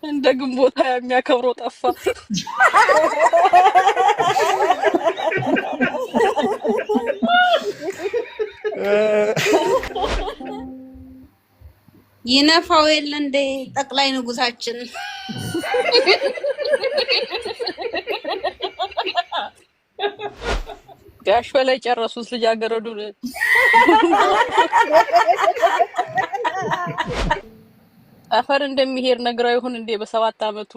እንደ ግንቦት የሚያከብረው ጠፋ። ይነፋው የለ እንደ ጠቅላይ ንጉሳችን ጋሽ በላይ ጨረሱት ልጃገረዱን። አፈር እንደሚሄድ ነግራው ይሁን እንዴ በ7 አመቱ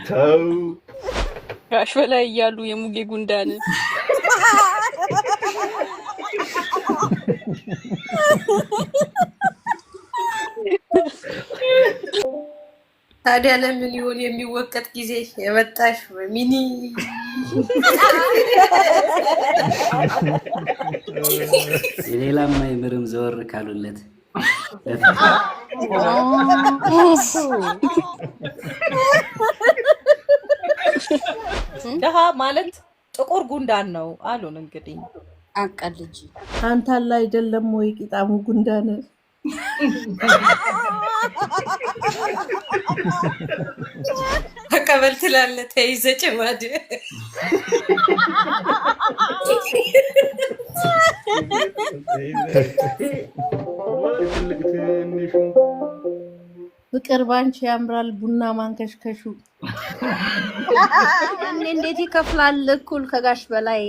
ተው ጋሽ በላይ እያሉ የሙጌ ጉንዳን ታዲያ ለምን ይሆን የሚወቀጥ ጊዜ የመጣሽ ሚኒ የሌላም አይምርም ዘወር ካሉለት ደሃ ማለት ጥቁር ጉንዳን ነው አሉን። እንግዲህ አቀልጂ አንተ አለ አይደለም ወይ ቂጣሙ ጉንዳን ተቀበል ትላለህ ተይዘ ጭማድ ፍቅር ባንቺ ያምራል ቡና ማንከሽከሹ እኔ እንዴት ይከፍላል እኩል ከጋሽ በላይ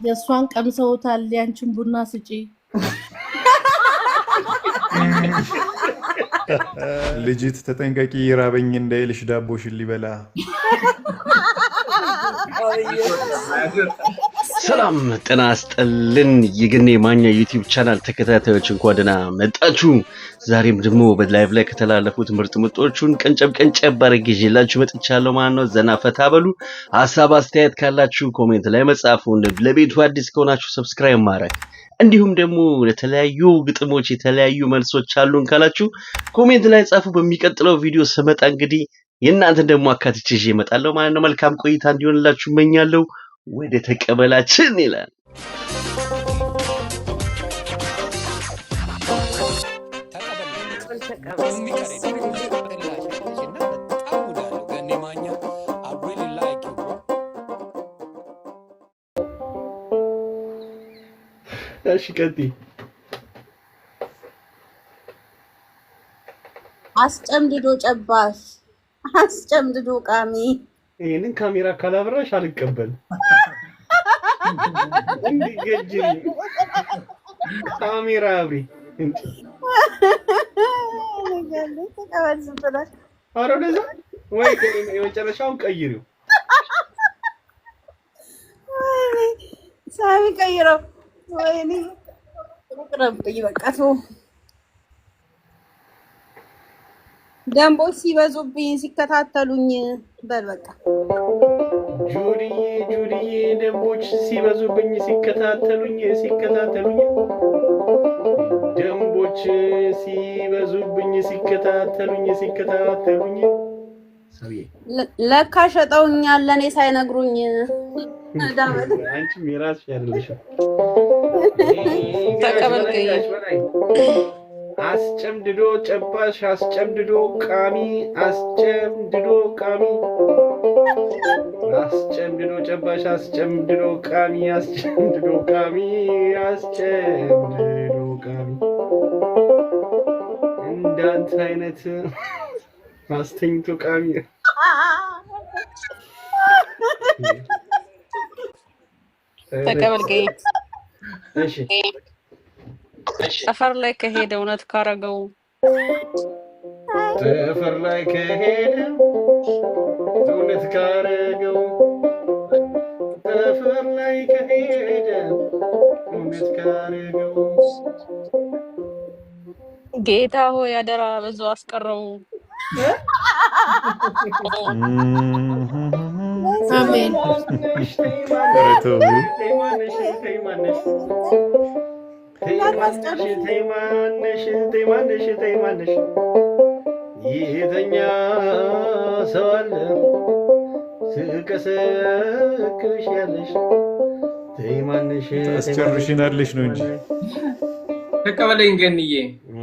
የእሷን ቀምሰውታል ያንቺን ቡና ስጪ ልጅት ተጠንቀቂ ይራበኝ እንዳይልሽ ዳቦሽን ሊበላ ሰላም ጤና ይስጥልን የገኔ ማኛ ዩቲዩብ ቻናል ተከታታዮች እንኳን ደህና መጣችሁ። ዛሬም ደግሞ በላይቭ ላይ ከተላለፉት ምርጥ ምርጦቹን ቀንጨብ አድርጌ ይዤላችሁ መጥቻለሁ ማለት ነው። ዘና ፈታ በሉ። ሐሳብ አስተያየት ካላችሁ ኮሜንት ላይ መጻፉ፣ ለቤቱ አዲስ ከሆናችሁ ሰብስክራይብ ማድረግ እንዲሁም ደግሞ ለተለያዩ ግጥሞች የተለያዩ መልሶች አሉን ካላችሁ ኮሜንት ላይ ጻፉ። በሚቀጥለው ቪዲዮ ስመጣ እንግዲህ የእናንተን ደግሞ አካትቼ ይዤ እመጣለሁ ማለት ነው። መልካም ቆይታ እንዲሆንላችሁ እመኛለሁ። ወደ ተቀበላችን ይላል። እሺ ቀጥይ። አስጨምድዶ ጨባሽ አስጨምድዶ ቃሚ ይሄንን ካሜራ ካላበራሽ አልቀበል እንዲገጅ ካሜራ አብሪ አረ ለዛ ወይ የመጨረሻውን ቀይሪው ሳሚ ቀይረው ወይኔ ቅረብ ይበቃቱ ደንቦች ሲበዙብኝ ሲከታተሉኝ በል በቃ ጁዲዬ ደንቦች ሲበዙብኝ ሲከታተሉኝ ደንቦች ሲበዙብኝ ሲከታተሉኝ ሰውዬ ለካ ሸጠውኛል ለኔ ሳይነግሩኝ አንቺ ሚራስ ያለሽው ተቀበልከኝ አስጨምድዶ ጨባሽ አስጨምድዶ ቃሚ አስጨምድዶ ቃሚ አስጨምድዶ ጨባሽ አስጨምድዶ ቃሚ አስጨምድዶ ቃሚ አስጨምድዶ ቃሚ እንዳንተ አይነት አስተኝቶ ቃሚ ተቀበልከኝ። እሺ ሰፈር ላይ ከሄደ እውነት ካረገው ሰፈር ላይ ከሄደ እውነት ካረገው ሰፈር ላይ ከሄደ እውነት ካረገው ጌታ ሆይ አደራ በዛው አስቀረው። አሜን የተኛ ሰው አለ ትቀሰቅሽያለሽ ተይማንሽ ታስጨርሽናለሽ ነው እንጂ ተቀበለኝ ገንዬ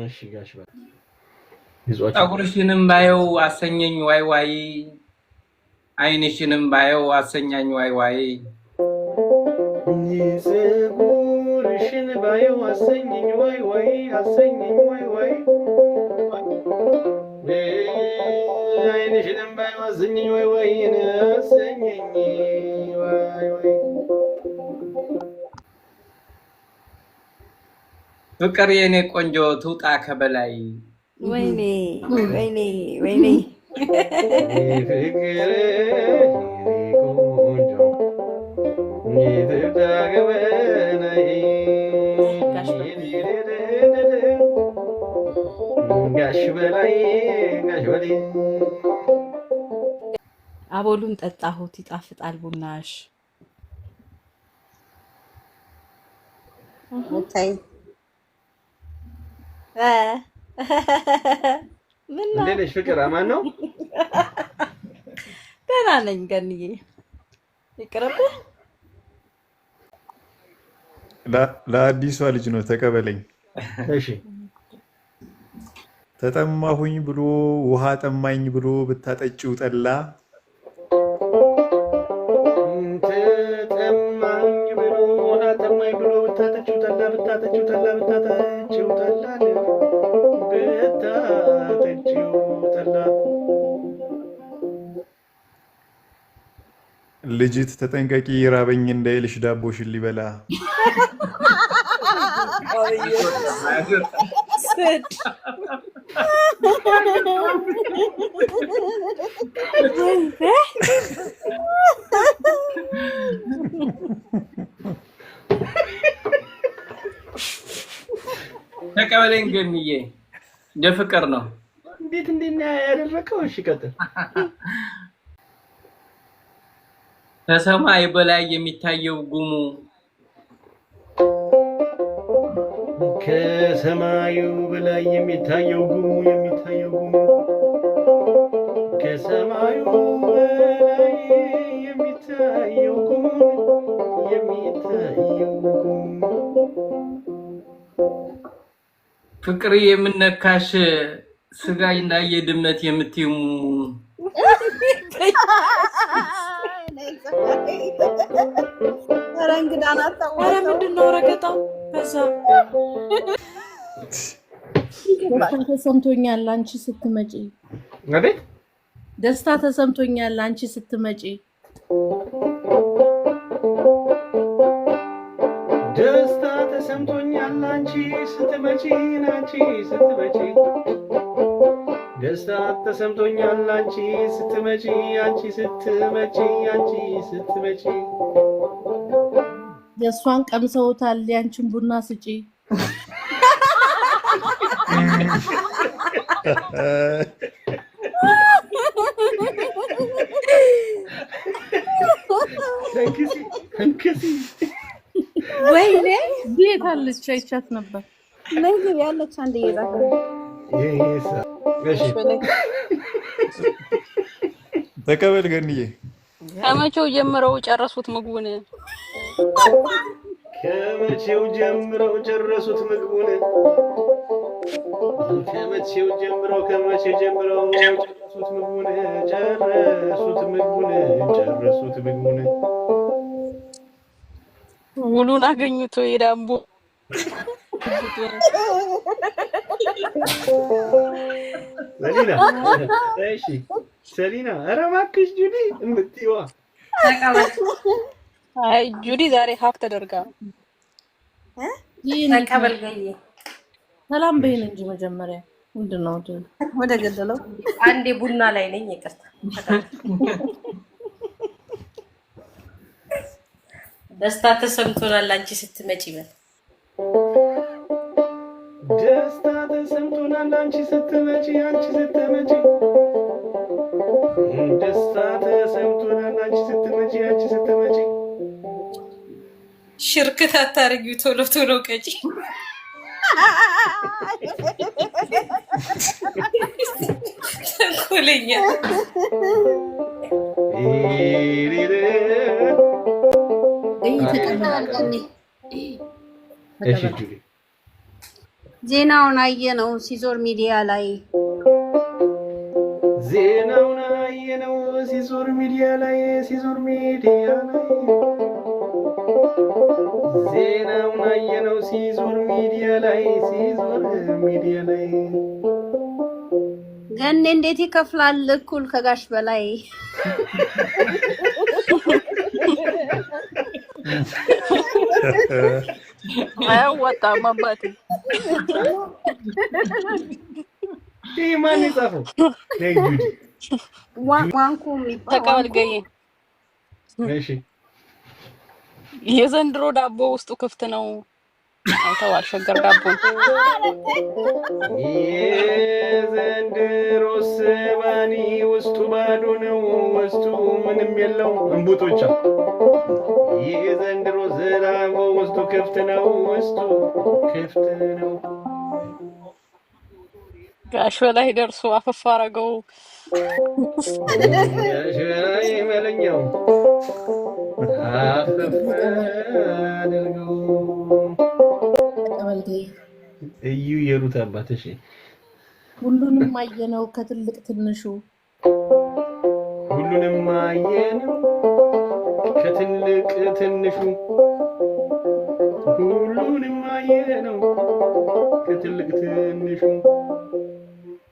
እሺ ጋሽ ባ ጠጉርሽንም ባየው አሰኘኝ ዋይ ዋይ አይንሽንም ባየው አሰኛኝ ዋይ ዋይ ፀጉርሽን ባየው አሰኘኝ ዋይ ዋይ አሰኘኝ ዋይ ዋይ አይንሽንም ባየው አሰኘኝ ዋይ ዋይ አሰኘኝ ዋይ ዋይ ፍቅር የኔ ቆንጆ ትውጣ ከበላይ ወይኔ ወይኔ ወይኔ ፍቅር ቆንጆ ትውጣ ከበላይ ጋሽ በላይ አቦሉን ጠጣሁት ይጣፍጣል ቡናሽ። ታይ እንዴት ነሽ ፍቅር? አማን ነው? ደህና ነኝ ገንዬ። ይቅርብህ። ለአዲሷ ልጅ ነው ተቀበለኝ። እሺ ተጠማሁኝ ብሎ ውሃ ጠማኝ ብሎ ብታጠጪው ጠላ ተጠማኝ ብሎ ውሃ ጠማኝ ብሎ ብታጠጪው ጠላ ብታጠጪው ጠላ ብታጠጪው ጠላ ብታጠጪው ጠላ ልጅት ተጠንቀቂ ራበኝ እንዳይልሽ ዳቦሽን ሊበላ ተቀበለኝ ገንዬ እንደ ፍቅር ነው። እንዴት ያደረከው? እሺ ቀጥል። ከሰማይ በላይ የሚታየው ጉሙ ከሰማዩ በላይ የሚታየው ጉሙ ከሰማዩ በላይ የሚታየው ጉሙ ፍቅር የምነካሽ ስጋ እንዳየ ድመት የምትይሙ ኧረ እንግዳ ናት። ኧረ ምንድን ነው ረገጣው? በዛ ደስታ ተሰምቶኛል አንቺ ስትመጪ። አቤት ደስታ ተሰምቶኛል አንቺ ስትመጪ። ደስታ ተሰምቶኛል አንቺ ስትመጪ ደስታ ተሰምቶኛል አንቺ ስትመጪ የእሷን ቀምሰውታል ያንቺን ቡና ስጪ። እንክሲ ወይኔ ቤት አለች አይቻት ነበር። ምግብ ያለች አንድ እየዛፈ እሺ ተቀበል ገንዬ። ከመቼው ጀምረው ጨረሱት ምግቡን? ከመቼው ጀምረው ጨረሱት ምግቡን? ከመቼው ጀምረው ጨረሱት ምግቡን? ውሉን አገኙት ወይ ዳምቦ? ሰሊና እሺ ሰሊና ኧረ እባክሽ ጁዲ እምትይዋ አይ ጁዲ ዛሬ ሀክ ተደርጋ ተቀበል ገዬ። ሰላም በይን እንጂ መጀመሪያ ምንድን ነው ወደ ገደለው? አንዴ ቡና ላይ ነኝ። ይቅርታ ደስታ ተሰምቶናል አንቺ ስትመጪ በል። ደስታ ተሰምቶናል አንቺ ስትመጪ ደስታ ተሰምቶናል አንቺ ስትመጪ ሽርክት አታርጊው ቶሎ ቶሎ ቀጪ። ተንኮለኛ እሺ ጁሊ ዜናውን አየነው ሲዞር ሚዲያ ላይ ዜናውን አየነው ሲዞር ሚዲያ ላይ ዜናውን አየነው ሲዞር ሚዲያ ላይ ገኔ እንዴት ይከፍላል እኩል ከጋሽ በላይ አያዋጣም አባቴ ማን ይጻፈው ለጁዲ ዋንኩ ተቀበል ገዬ እሺ የዘንድሮ ዳቦ ውስጡ ክፍት ነው አይተዋል ሸገር ዳቦ የዘንድሮ ሰባኒ ውስጡ ባዶ ነው ውስጡ ምንም የለው እንቡጦቻ የዘንድሮ ዳቦ ውስጡ ክፍት ነው ጋሽ በላይ ደርሶ አፈፋ አረገው ጋሽ በላይ መለኛው አፈፋ አድርገው እዩ የሩት አባትሽ ሁሉንም አየነው ከትልቅ ትንሹ ሁሉንም አየነው ከትልቅ ትንሹ ሁሉንም አየነው ከትልቅ ትንሹ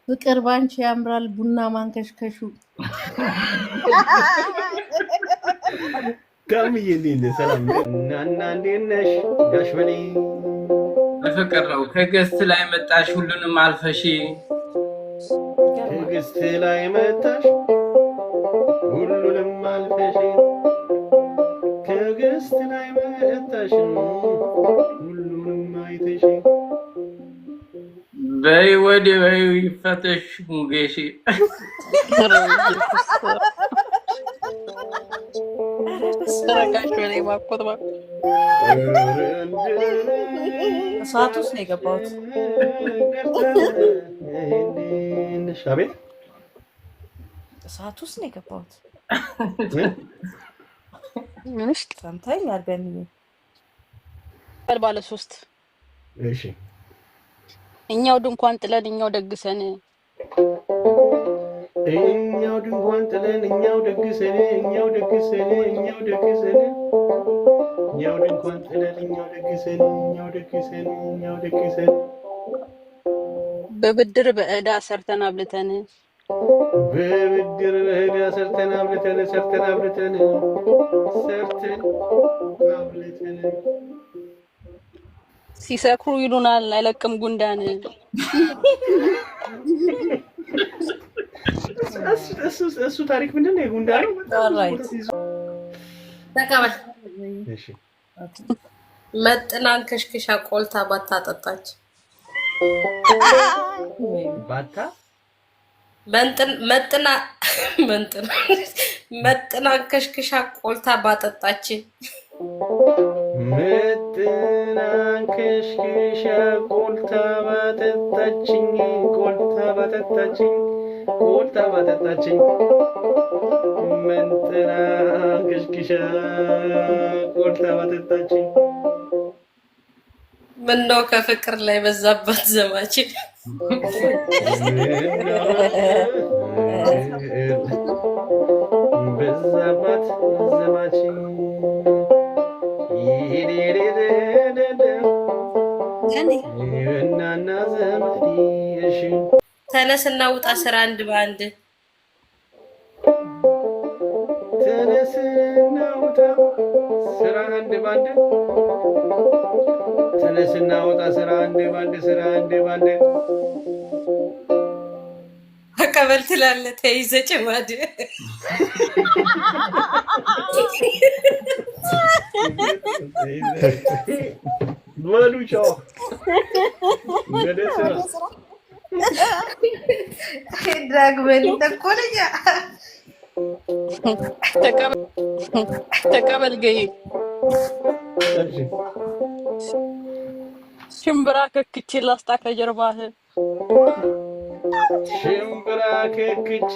ፍቅር ባንቺ ያምራል ቡና ማንከሽከሹ ካምዬ እንዴ ሰላም እናና እንዴት ነሽ ጋሽ በላይ ፍቅር ነው ከገስት ላይ መጣሽ ሁሉንም አልፈሽ ከገስት ላይ መጣሽ ሁሉንም አልፈሽ ከገስት ላይ መጣሽ ሁሉንም አይተሽ በይ ወዲ በይ ይፈተሽ ሙጌሽ ጋሽ በላይ ባቆት ሰዓት ውስጥ ነው የገባሁት አቤት ሰዓት ውስጥ ነው የገባሁት ምንሽ ሰምተኝ አርገኝ ባለ 3 እሺ እኛው ድንኳን ጥለን እኛው ደግሰን እኛው ድንኳን ጥለን እኛው ደግሰን እኛው ድንኳን ጥለን እኛው ደግሰን በብድር በእዳ ሰርተን አብልተን ሲሰክሩ ይሉናል አይለቅም ጉንዳን እሱ ታሪክ ምንድነው የጉንዳን ኦልራይት ተቀበል እሺ መጥናን ከሽክሻ ቆልታ ባታጠጣች ባታ መጥናን ከሽክሻ ቆልታ ባጠጣች መጥናን ከሽክሻ ቆልታ ባጠጣችኝ መጥናን ከሽክሻ ቆልታ ባጠጣችኝ ምነው ከፍቅር ላይ በዛባት ዘማች በዛባት ዘማች እናና ዘመዴ እሺ ተነስና ውጣ ስራ አንድ በአንድ ተነስና ውጣ ስራ አንድ ባንድ ተነስና ውጣ ስራ አንድ ባንድ አቀበል ትላለ ተይዘ ጭማድ በሉ ቻው ወደ ስራ ዳግመን ተቆለኛ ተቀበል ገይ ሽምብራ ከክቼ ላስጣ ከጀርባህ ሽምብራ ክክቼ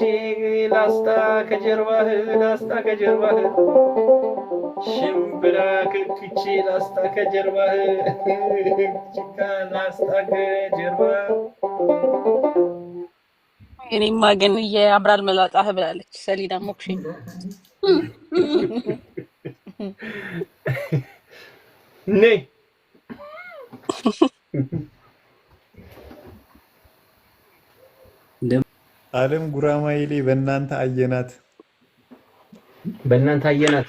ላስታ ከጀርባህ ላስታ ከጀርባህ ሽምብራ ክክቼ ላስታ ከጀርባህ ጭካ ላስታ ከጀርባህ እኔማ ግን የአብራል መላጣህ ብላለች ሰሊዳ ሞክሼ ነይ ዓለም ጉራማይሌ በእናንተ አየናት በእናንተ አየናት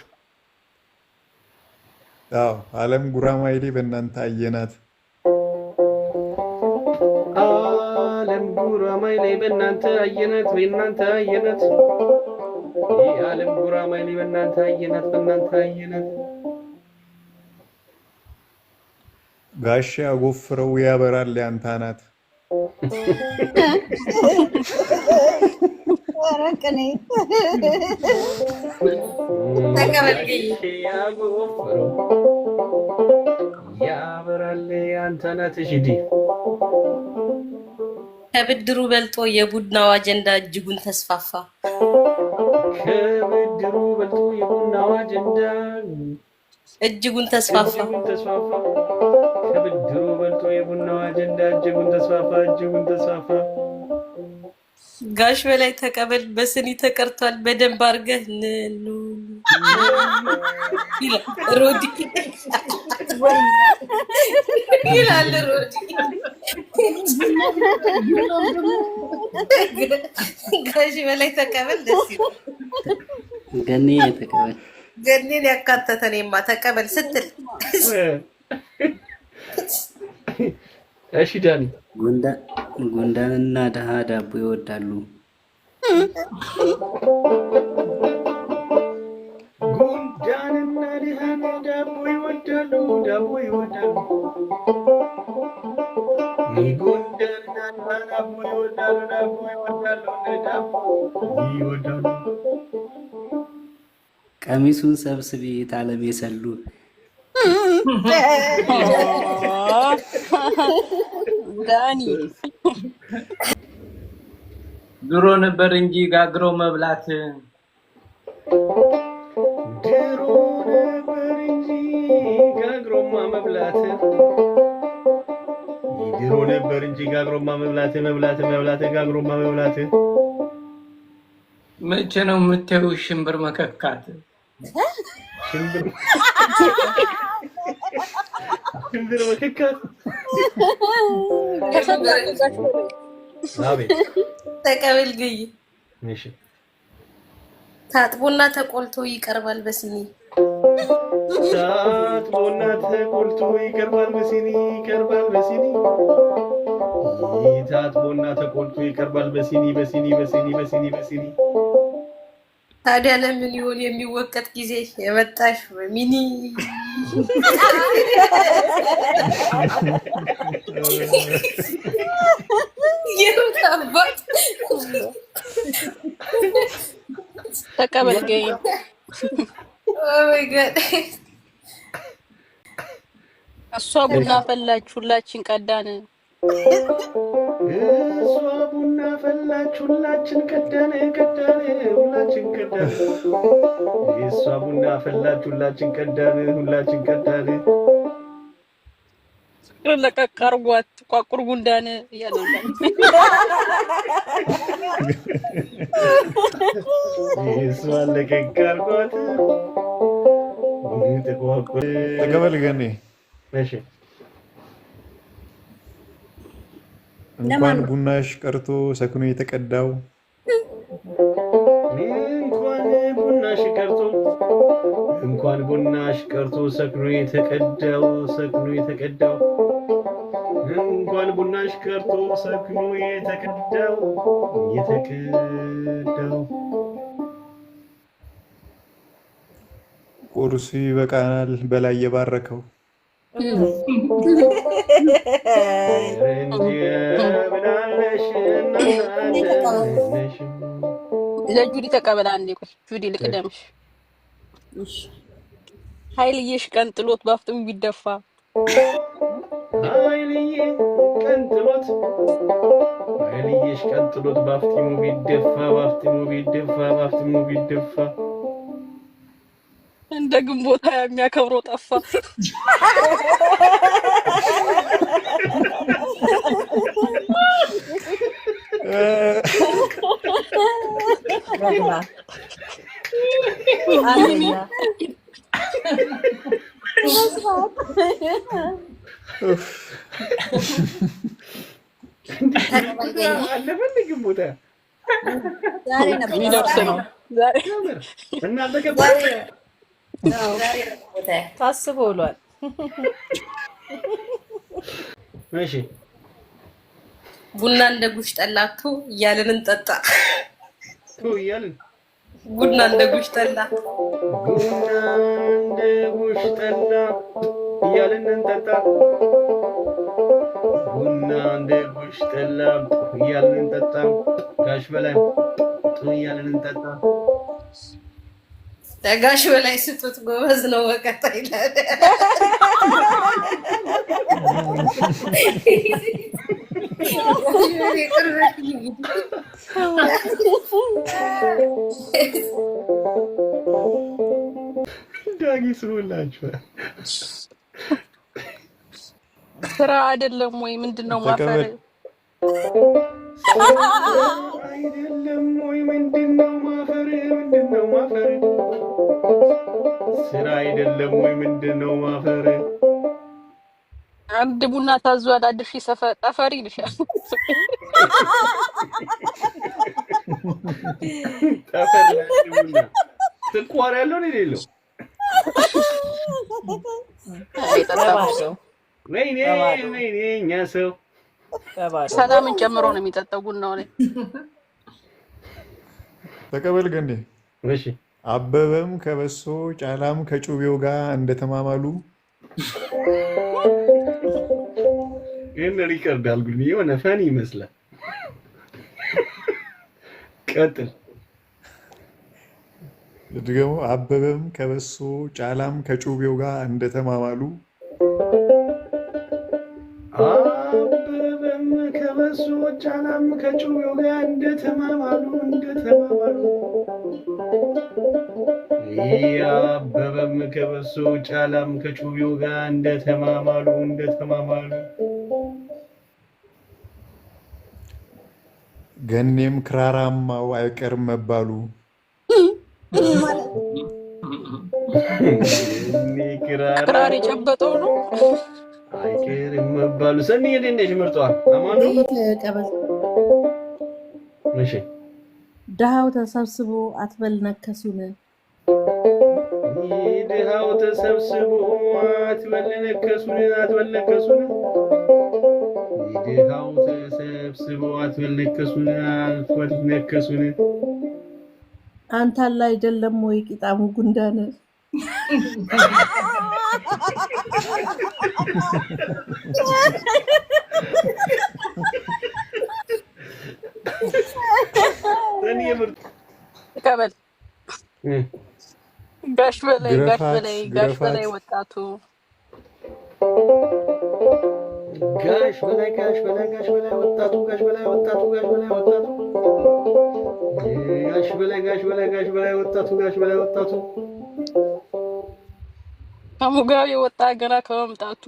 አዎ ዓለም ጉራማይሌ በእናንተ አየናት ዓለም ጉራማይሌ በእናንተ አየናት በእናንተ አየናት ዓለም ጉራማይሌ በእናንተ አየናት በእናንተ አየናት ጋሻ አጎፍረው ያበራል ያንታናት ወረቀኔ ያበራል ያንታናት እሺዲ ከብድሩ በልጦ የቡድናው አጀንዳ እጅጉን ተስፋፋ። ከብድሩ በልጦ የቡድናው አጀንዳ እጅጉን ተስፋፋ። ከብድሩ በልጦ የቡድናው አጀንዳ እጅጉን ተስፋፋ እጅጉን ተስፋፋ። ጋሽ በላይ ተቀበል በስኒ ተቀርቷል በደንብ አድርገህ ሮዲ ይላል ሮዲ ጋሽ በላይ ተቀበል ደስ ይላል። ገኔ ተቀበል ገኔን ያካተተ እኔማ ተቀበል ስትል እሺ ዳኒ ጉንዳንና ደሃ ዳቦ ይወዳሉ። ጉንዳንና ደሃ ዳቦ ይወዳሉ ዳቦ ይወዳሉ ጉንዳንና ዳቦ ይወዳሉ ዳቦ ይወዳሉ ዳቦ ይወዳሉ። ቀሚሱን ሰብስቢ ታለም የሰሉ ዳኒ ድሮ ነበር እንጂ ጋግሮ መብላት ድሮ ነበር እንጂ ጋግሮማ መብላት ድሮ ነበር እንጂ ጋግሮማ መብላት መብላት መብላት ጋግሮማ መብላት መቼ ነው የምታየው ሽምብር መከካት ሽምብር መከካት አቤት ተቀበል ገይ እሺ ታጥቦና ተቆልቶ ይቀርባል በሲኒ ታጥቦና ተቆልቶ ይቀርባል በሲኒ ይቀርባል በሲኒ ታጥቦና ተቆልቶ ይቀርባል በሲኒ በሲኒ በሲኒ በሲኒ በሲኒ ታዲያ ለምን ይሆን የሚወቀጥ ጊዜ የመጣሽ በሚኒ የምታባት ተቀበል ገይ ኦይ ጋድ እሷ ቡና ፈላች ሁላችን ቀዳን እሷ ቡና ፈላች ሁላችን ቀዳን ቀዳን ሁላችን ቀዳን እሷ ቡና ፈላች ሁላችን ቀዳን ሁላችን ቀዳን ለቀቅ አርጓት ቋቁር ጉንዳን እያለ እሷ ለቀቅ አርጓት ተቀበል ገኔ እሺ እንኳን ቡናሽ ቀርቶ ሰክኖ የተቀዳው እንኳን ቡናሽ ቀርቶ ሰክኖ የተቀዳው ሰክኖ የተቀዳው እንኳን ቡናሽ ቀርቶ ሰክኖ የተቀዳው የተቀዳው ቁርሱ ይበቃናል በላይ የባረከው ለጁዲ ተቀበል አንዴ ቆይ ጁዲ ልቅደምሽ ኃይልዬሽ ቀን ጥሎት ባፍጥም ቢደፋ ኃይልዬ ቀን ጥሎት አይልየሽ ቀጥሎት ባፍቲሙ ቢደፋ እንደ ግንቦት የሚያከብረው ጠፋ። ታስቦ ውሏል። እሺ ቡና እንደ ጉሽ ጠላቱ እያልን እንጠጣ። እያልን ቡና እንደ ጉሽ ጠላ እያልን እንጠጣ። ቡና እንደ ጉሽ ጠላ እያልን እንጠጣ። ጋሽ በላይ እያልን እንጠጣ። ጋሽ በላይ ስጡት ጎበዝ ነው ወቀታ ይላል። ዳጊ ስሩላችሁ። ስራ አይደለም ወይ ምንድነው ማፈር? አይደለም ወይ ምንድነው ማፈር? ስራ አይደለም ወይ ምንድነው ማፈር? አንድ ቡና ታዟል። አድርሺ ሰፈር ጠፈሪ ይልሻል። ጠፈር ቡና ትቋር ያለው ነው የሌለው። ወይኔ እኛ ሰው ሰላምን ጨምሮ ነው የሚጠጣው ቡናው ላይ። ተቀበል ገንዴ። እሺ አበበም ከበሶ ጫላም ከጩቤው ጋር እንደተማማሉ ይሄን ሪከርድ አልጉኝ የሆነ ፈኒ ይመስላል። ቀጥል ደግሞ አበበም ከበሶ ጫላም ከጩቤው ጋር እንደተማማሉ አበበም ከበሶ ጫላም ከጩቤው ጋር እንደተማማሉ አበበም ከበሶ ጫላም ከጩቤው ጋር እንደተማማሉ ገኔም ክራራማው አይቀርም መባሉ ክራር የጨበጠው ነው አይቀርም መባሉ። ሰኒ የደንደሽ ምርጧ አማኑ እሺ ድሃው ተሰብስቦ አትበል ነከሱን። ድሃው ተሰብስቦ አትበል ነከሱን። ድሃው ተሰብስቦ አትበል ነከሱን። አንተ አለ አይደለም ወይ ቂጣሙ ጉንዳን ሰኒ ምርጥ ተቀበል። ጋሽ በላይ ወጣቱ ጋሽ በላይ ወጣቱ ከሙጋቤ ወጣ ገና ከመምጣቱ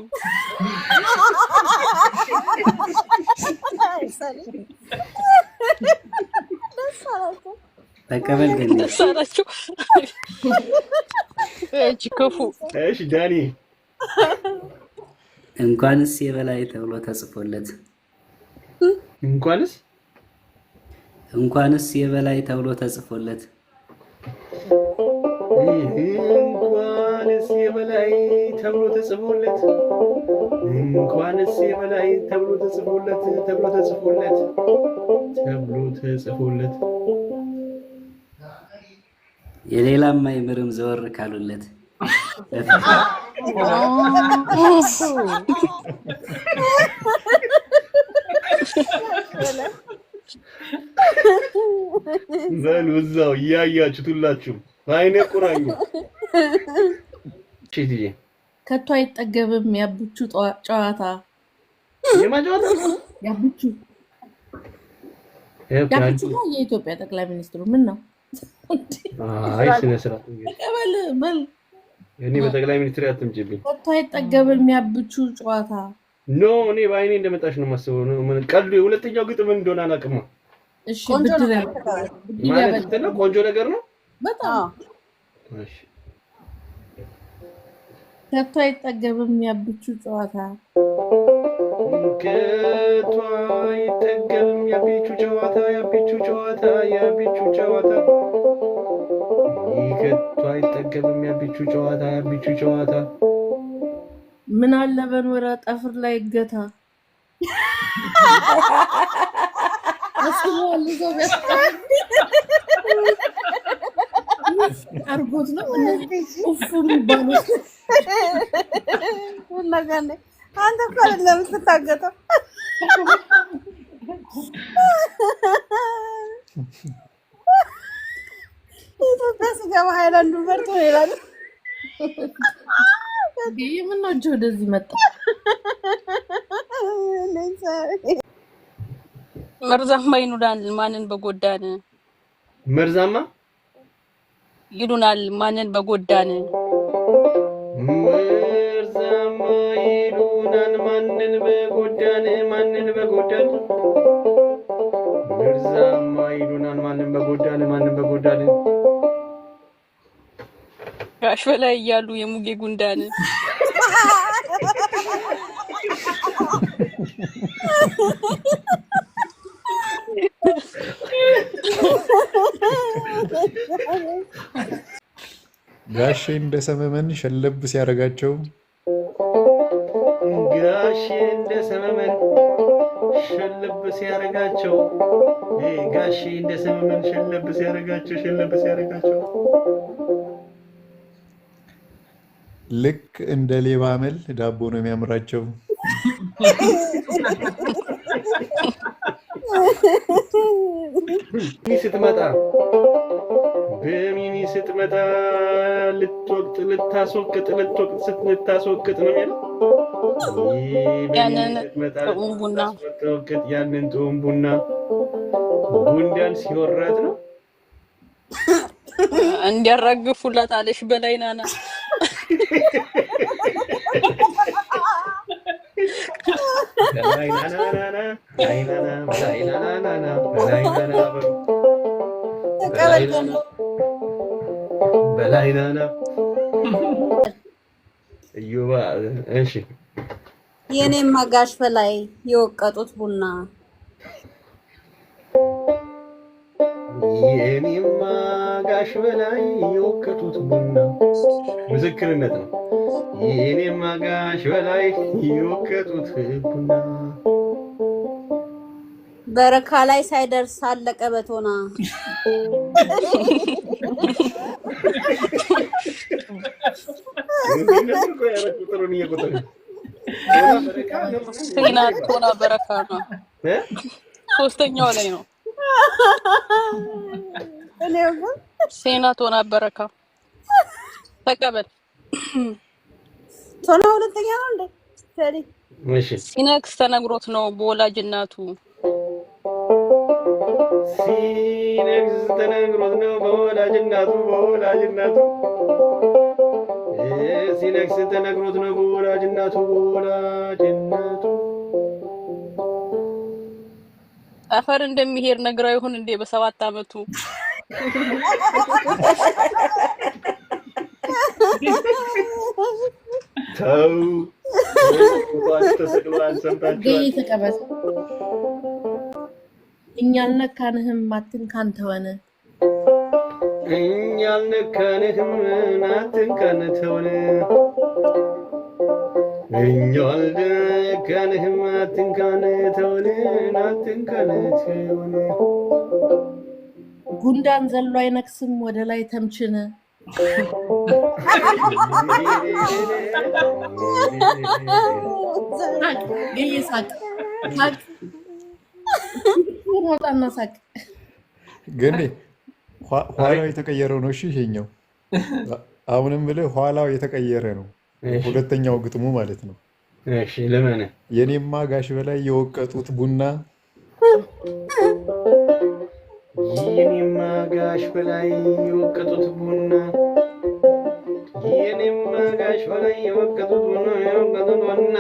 ተቀበል ግን ደሳላችሁ እቺ ከፉ። እሺ ዳኒ እንኳንስ የበላይ ተብሎ ተጽፎለት እንኳንስ የበላይ ተብሎ ተጽፎለት እንኳንስ የበላይ ተብሎ ተጽፎለት የሌላም አይምርም ዘወር ካሉለት በሉ እዛው እያያችሁት ሁላችሁ አይኔ ቁራኙ ቺቲጂ ከቶ አይጠገብም ያቡቹ ጨዋታ የማጨዋታ ያቡቹ ያቺና የኢትዮጵያ ጠቅላይ ሚኒስትሩ ምን ነው? አይ ስነ ስርዓት ቀበል በል እኔ በጠቅላይ ሚኒስትር ያትምጭብኝ ወጥቶ አይጠገብም የሚያብቹ ጨዋታ ኖ እኔ ባይኔ እንደመጣሽ ነው ማስበው ነው ምን ቀልዱ የሁለተኛው ግጥም እንደሆነ አላውቅም እሺ ብድር ማለት ነው ቆንጆ ነገር ነው በጣም እሺ ወጥቶ አይጠገብም የሚያብቹ ጨዋታ ከቶ አይጠገብም ያቢቹ ጨዋታ ከቶ አይጠገብም ያቢቹ ጨዋታ ምን አለ በኖረ ጠፍር ላይ ገታ አስሞል ዘው አርጎት ነው እፉም ባሉት ወላጋለ አንተ ኮል ለምትታገተው ኢትዮጵያ ሲገባ ሃይላንዱ በርቶ ይላል ምን ነው ጆ ወደዚህ መጣ መርዛማ ይኑዳል ማንን በጎዳን መርዛማ ይሉናል ማንን በጎዳን መርዛማ ይሉናል ማንን በጎዳን መርዛማ ይሉናል ማንን በጎዳን ጋሽ በላይ እያሉ የሙጌ ጉንዳን ጋሼ እንደ ሰመመን ሸለብ ሲያረጋቸው ጋሼ እንደ ሰመመን ሸለብ ሲያረጋቸው ጋሼ እንደ ሰመመን ሸለብ ሲያረጋቸው ልክ እንደ ሌባ አመል ዳቦ ነው የሚያምራቸው በሚኒ ስትመጣ ልትወቅጥ ልታስወቅጥ ነው የሚለው ያንን ጦም ቡና ጉንዳን ሲወራት ነው እንዲያራግፉላት አለሽ በላይ ናና በላይናና እዩባ እሺ የኔማ ጋሽ በላይ የወቀጡት ቡና የኔማ ጋሽ በላይ የወቀጡት ቡና ምስክርነት ነው የኔማ ጋሽ በላይ የወቀጡት ቡና በረካ ላይ ሳይደርስ አለቀ በቶና ቶና በረካ ነው ሶስተኛው ላይ ነው ቶና በረካ ተቀበል ቶና ሁለተኛ ነው እንዴ ሰሪ እሺ ሲነክስ ተነግሮት ነው በወላጅ እናቱ ሲነክስ ተነግሮት ነው በወላጅ እናቱ ሲነክስ ተነግሮት ነው በወላጅ እናቱ አፈር እንደሚሄድ ነግራው ይሁን እንዴ በ7 አመቱ ተው ተሰቅሏል ሰምታችኋል ተቀበል እኛ አልነካንህም አትንካን ተወነ እኛ አልነካንህም አትንካን ተወነ እኛ አልነካንህም አትንካን ተወነ ጉንዳን ዘሎ አይነክስም ወደ ላይ ተምችነ ገየሳቅ ሳቅ ግን ኋላው የተቀየረው ነው እሺ ይሄኛው አሁንም ብለ ኋላው የተቀየረ ነው ሁለተኛው ግጥሙ ማለት ነው እሺ ለምን የኔማ ጋሽ በላይ የወቀጡት ቡና የኔማ ጋሽ በላይ የወቀጡት ቡና የኔማ ጋሽ በላይ የወቀጡት ቡና የወቀጡት ቡና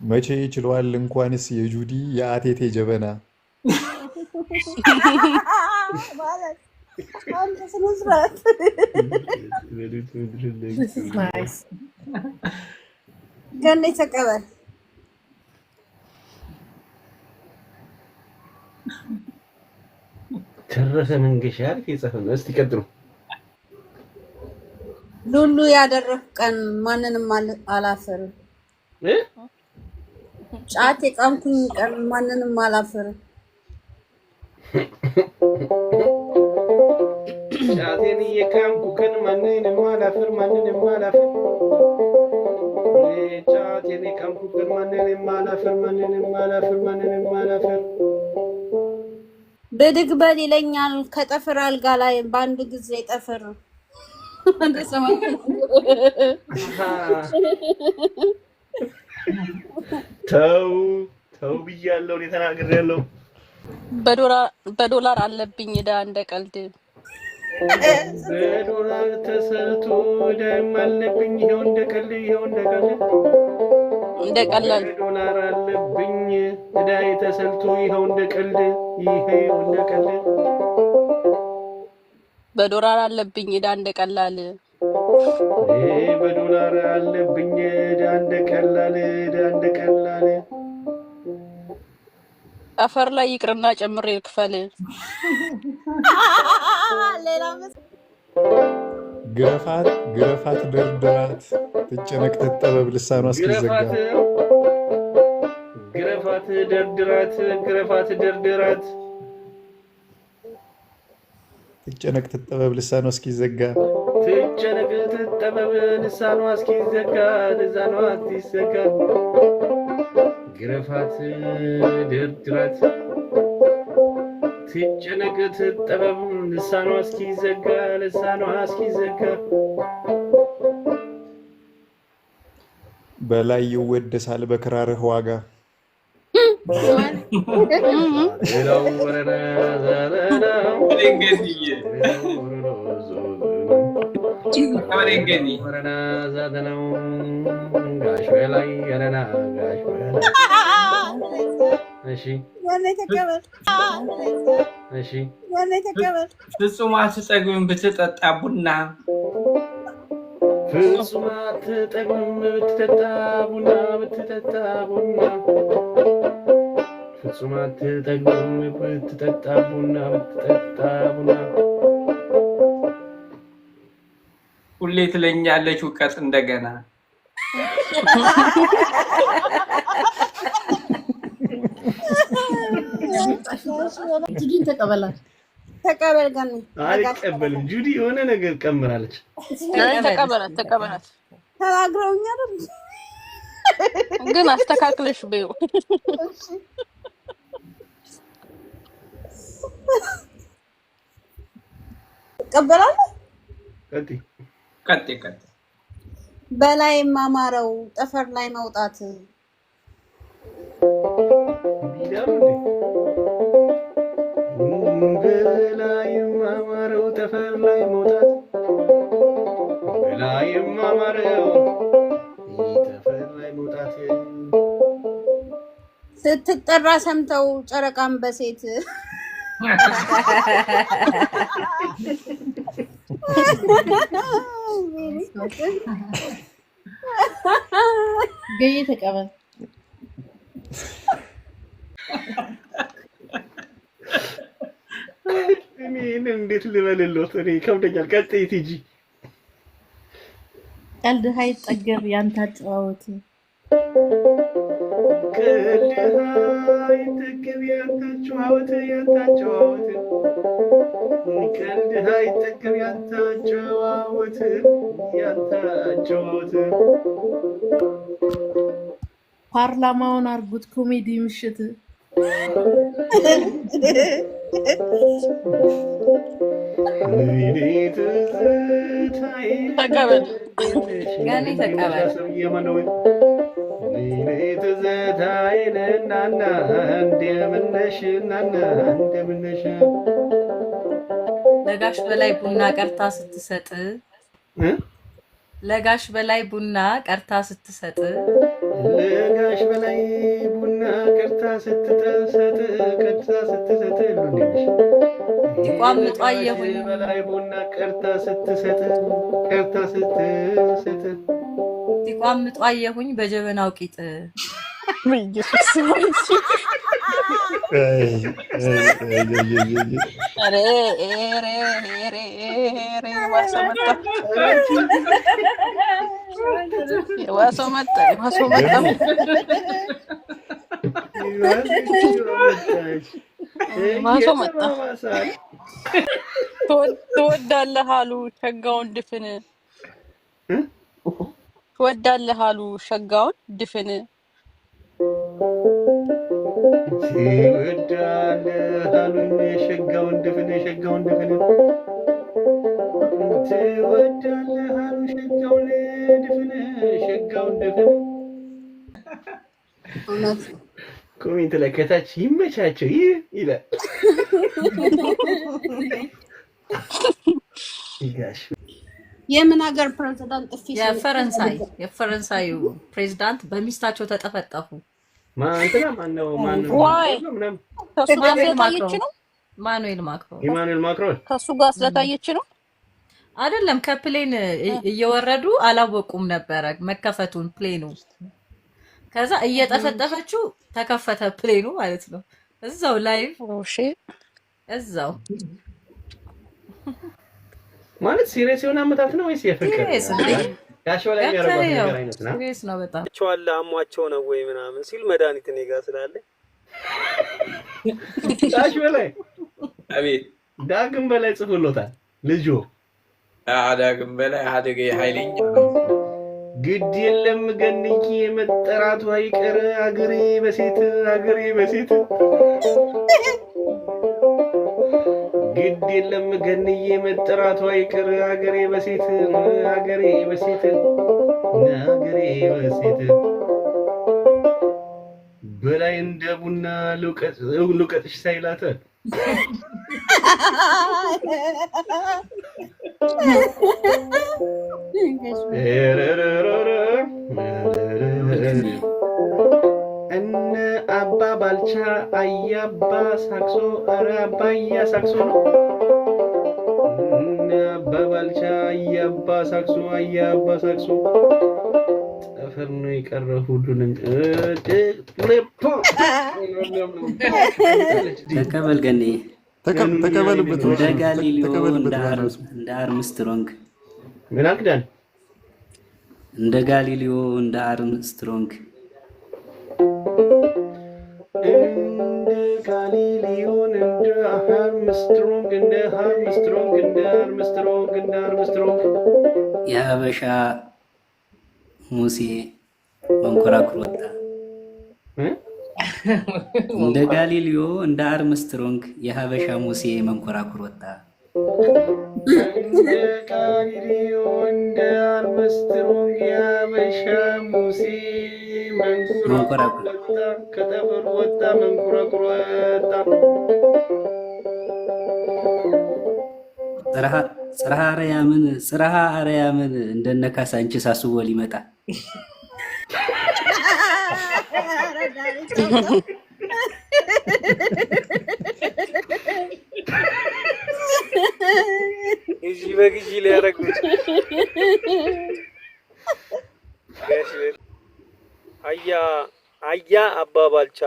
መቼ ይችለዋል እንኳንስ የጁዲ የአቴቴ ጀበና ማለት አንተ ስነስርዓት ገኔ ተቀበል ተረፈ መንገሻ አልክ የጻፈው እስቲ ቀጥሉ ሉሉ ያደረኩ ቀን ማንንም አላፈር ጫት የቃምኩኝ ቀን ማንንም አላፈር ጫቴን የቃምኩ ቀን ማንንም አላፈር ጫቴን የቃምኩ ቀን ማንንም አላፈር ብድግ በል ይለኛል ከጠፍር አልጋ ላይ በአንድ ጊዜ ጠፍር ተው ብያለሁ እኔ ተናግሬያለሁ በዶላር አለብኝ ዕዳ እንደ ቀልድ በዶላር ተሰርቶ ዕዳም አለብኝ ይሄው እንደ ቀልድ እንደ ቀላል ዶላር አለብኝ ዕዳ ተሰርቶ ይሄው እንደ ቀልድ በዶላር አለብኝ ዕዳ እንደ ቀላል በዶላር አለብኝ ዕዳ እንደ ቀላል አፈር ላይ ይቅርና ጨምሬ ልክፈል ሌላ ግረፋት ደርድራት ትጨነቅ ትጠበብ ልሳኗ እስኪዘጋ ግረፋት ደርድራት ትጨነቅ ትጠበብ ልሳኗ እስኪዘጋ ግረፋት ደርድራት ትጨነቅ ትጠበብ ልሳኗ እስኪዘጋ በላይ ይወደሳል በክራርህ ዋጋ ሌላው ወረና ዛለናው ወረና ዛለናው ጋሽ በላይ ያለና ጋሽ በላይ እሺ ፍጹም አትጠግብም ብትጠጣ ቡና ፍጹም አትጠግብም ብትጠጣ ቡና ፍጹም አትጠግብም ብትጠጣ ቡና ሁሌ ትለኛለች እውቀት እንደገና ጁዲን ተቀበል ገኔ አልቀበልም ጁዲ የሆነ ነገር ቀምራለች ተቀበላት ተናግረውኛል ግን አስተካክለሽ በይው ቀበላለህ ቀጥ በላይ ማማረው ጠፈር ላይ መውጣት በላይ ማማረው ጠፈር ላይ መውጣት በላይ ማማረው ጠፈር ላይ መውጣት ስትጠራ ሰምተው ጨረቃን በሴት ገዬ ተቀበል እኔ እንዴት ልበልልዎት እኔ ከብደኛል ቀጥይ ቲጂ ቀልድ አይጠገብ ያንተ አጨዋወት ቀልድ አይጠገብ ያንተ አጨዋወት ቀልድ አይጠገብ ያንተ አጨዋወት ፓርላማውን አርጉት ኮሜዲ ምሽት ተቀበል ገኔ ተቀበል ትዝታዬን እናና እንደምነሽ እናና እንደምነሽ ለጋሽ በላይ ቡና ቀርታ ስትሰጥ ለጋሽ በላይ ቡና ቀርታ ስትሰጥ ለጋሽ በላይ ቡና ቀርታ ስትሰጥ ቋምጧ አየሁኝ በላይ ቡና ቀርታ ስትሰጥ ቋምጧ አየሁኝ በጀበናው ቂጥ በኢየሱስ አሬ ዋሶ መጣ ትወዳለህ አሉ ሸጋውን ድፍን ትወዳለህ አሉ ሸጋውን ድፍን ትወዳለህ አሉኝ ሸጋውን ድፍን ትወዳለህ አሉ ሸጋውን ድፍን ኮሜንት ላይ ከታች ይመቻቸው ይላል። የምን ሀገር ፕሬዝዳንት ጥፊ? የፈረንሳዩ ፕሬዝዳንት በሚስታቸው ተጠፈጠፉ። ኢማኑኤል ማክሮን ከሱ ጋር ስለታየች ነው አይደለም። ከፕሌን እየወረዱ አላወቁም ነበረ መከፈቱን ፕሌኑ። ከዛ እየጠፈጠፈችው ተከፈተ ፕሌኑ ማለት ነው። እዛው ላይቭ እዛው ማለት ሲሪየስ የሆነ አመታት ነው ወይስ የፍቅር ያሻው ላይ ያረጋው ነገር አይነት ነው? ሲሪየስ ነው በጣም ቻላ አሟቸው ነው ወይ ምናምን ሲል መድኃኒት እኔ ጋር ስላለ ያሻው ላይ አቤት ዳግም በላይ ጽፎሎታል ልጁ ዳግም በላይ አደገ ኃይለኛ ግድ የለም ገንቂ መጠራቱ አይቀር አገሬ በሴት ግድ የለም ገንዬ መጠራቱ አይቀር አገሬ በሴት በላይ እንደ ቡና ልውቀጥሽ ሳይላተ እነ አባ ባልቻ አያባ ሳክሶ ኧረ አባያ ሳክሶ ነው። እነ አባ ባልቻ አያባ ሳክሶ ጠፈር ነው የቀረ ሁሉንም ተቀበል ገኔ ተቀበልበት። እንደ ጋሊሊዮ እንደ አርምስትሮንግ ምን አክዳን እንደ ጋሊሊዮ እንደ አርምስትሮንግ እንደ ጋሊሊዮን እንደ አርምስትሮንግ የሀበሻ ሙሴ መንኮራኩር ወጣ። እንደ ጋሊሊዮ እንደ አርምስትሮንግ የሀበሻ ሙሴ መንኮራኩር ወጣ። እንደ ጋሊሊዮ እንደ አርምስትሮንግ የሀበሻ ሙሴ መንኮራኩር ወጣ። ከጠፈሩ ወጣ መንኮራኩር ወጣ። ጽርሐ አርያምን እንደነ ካሳንቺስ አስቦ ሊመጣ እሺ በግዢ ሊያረጉት አያ አባ ባልቻ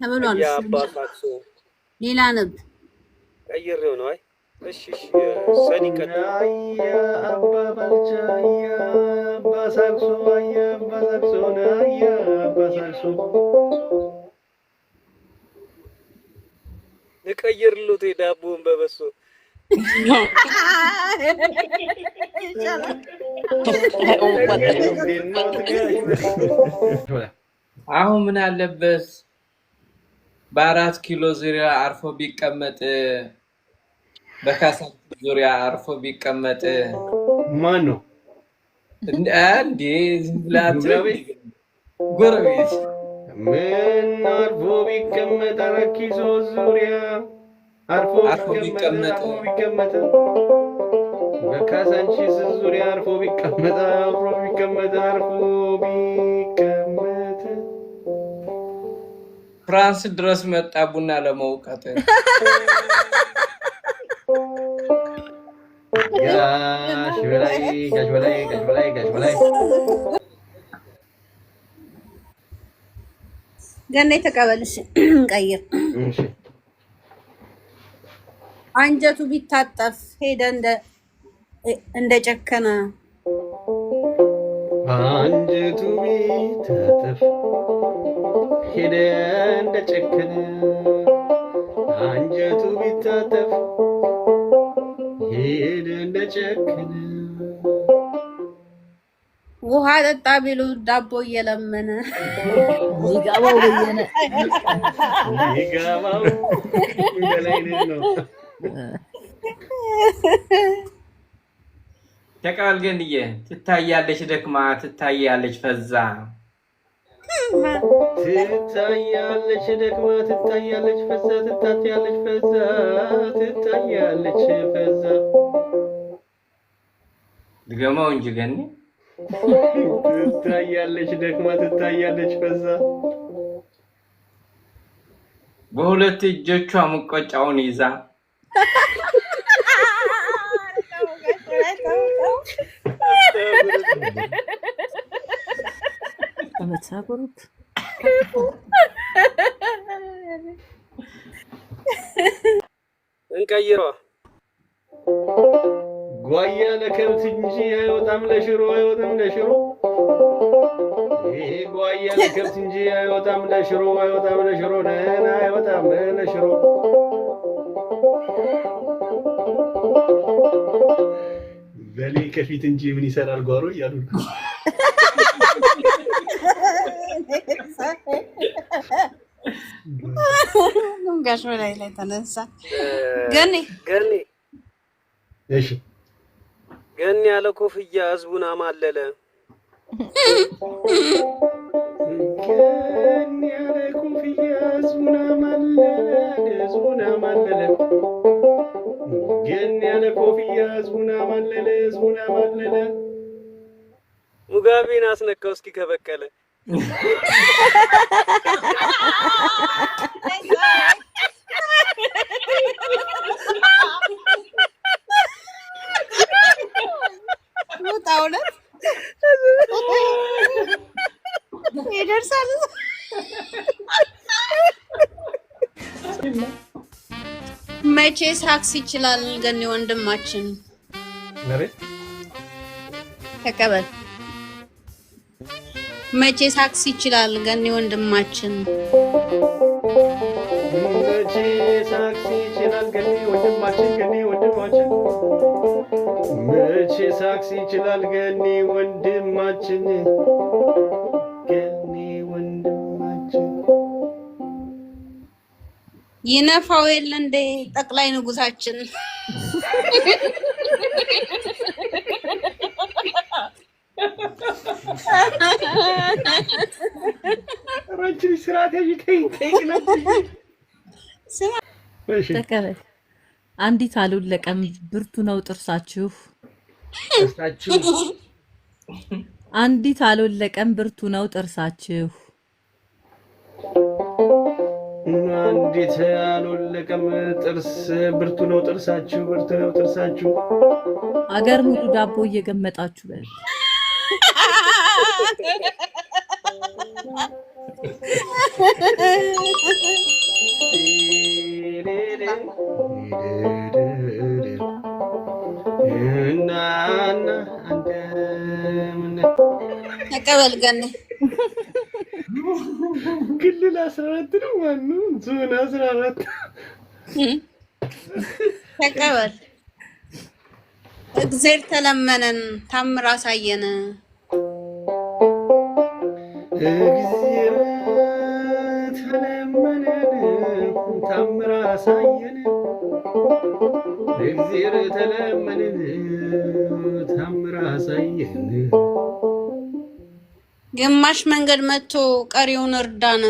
ተብሏል። ያ አባ ሳክሶ ሌላ ነብ ቀይሬው ነው። አይ እሺ ሰኒ ቀጥ አያ አባ ባልቻ አያ አባ ሳክሶ ልቀይርሉት ዳቦን በበሶ አሁን ምን አለበት በ4 ኪሎ ዙሪያ አርፎ ቢቀመጥ በካሳንቺስ ዙሪያ አርፎ ቢቀመጥ ማን ነው እንዴ ዝም ብላችሁ ጎረቤት ምን አርፎ ቢቀመጥ አራኪሶ ዙሪያ አርፎ ቢቀመጥ በካሳንቺስ ዙሪያ አርፎ ቢቀመጥ ፍራንስ ድረስ መጣ ቡና ለመውቀጥ ጋሽ በላይ ገና ተቀበልሽ ቀይር አንጀቱ ቢታጠፍ ሄደ እንደጨከነ አንጀቱ ቢታጠፍ ሄደ እንደጨከነ አንጀቱ ቢታጠፍ ሄደ እንደጨከነ ውሃ ጠጣ ቢሉ ዳቦ እየለመነ ይጋባው በየነ ይጋባው እንደላይ ነው ተቃል ገንዬ ትታያለች ደክማ ትታያለች ፈዛ ትታያለች ደክማ ትታያለች ፈዛ ትታያለች ፈዛ ድገማው እንጂ ገኒ ትታያለች ደክማ ትታያለች ፈዛ በሁለት እጆቿ ሙቀጫውን ይዛ ተመሳቀሩት እንቀይረዋ ጓያ ለከብት እንጂ አይወጣም ለሽሮ ይሄ ጓያ ለከብት እንጂ አይወጣም ለሽሮ ነና አይወጣም ለሽሮ በሌ ከፊት እንጂ ምን ይሰራል ጓሮ እያሉ ጋሽ በላይ ላይ ተነሳ እሺ ገኒ ያለ ኮፍያ ህዝቡን አማለለ ገኒ ያለ ኮፍያ ህዝቡን አማለለ ገኒ ያለ ኮፍያ ህዝቡን አማለለ ሙጋቤን አስነካው እስኪ ከበቀለ ወጣውለት ይደርሳል መቼ ሳክስ ይችላል ገኒ ወንድማችን ተቀበል መቼ ሳክስ ይችላል ገኒ ወንድማችን መቼ ሳክስ ይችላል ገኒ ወንድማችን መቼ ሳክስ ይችላል ገኒ ወንድማችን ይነፋው የለ እንደ ጠቅላይ ንጉሳችን ረጅም ስራት ተቀበል አንዲት አልወለቀም ብርቱ ነው ጥርሳችሁ አንዲት አልወለቀም ብርቱ ነው ጥርሳችሁ አንዲት አልወለቀም ጥርስ ብርቱ ነው ጥርሳችሁ አገር ሙሉ ዳቦ እየገመጣችሁ በል ተቀበል ገኒ ክልል 14 ነው ማነው ዞን 14 ተቀበል እግዚአብሔር ተለመነን ታምር አሳየን እግዚአብሔር ተለመነን ታምር አሳየን እግዚአብሔር ተለመነን ታምር አሳየን ግማሽ መንገድ መጥቶ ቀሪውን እርዳን።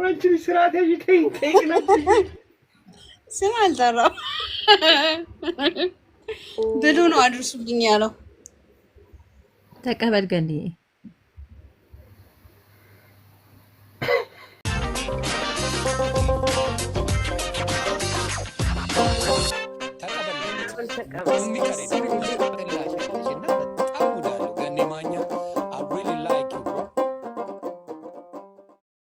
ረጅም ስርዓት ያይተኝ ነው ስም አልጠራው ብሉ ነው አድርሱልኝ ያለው። ተቀበል ገኒ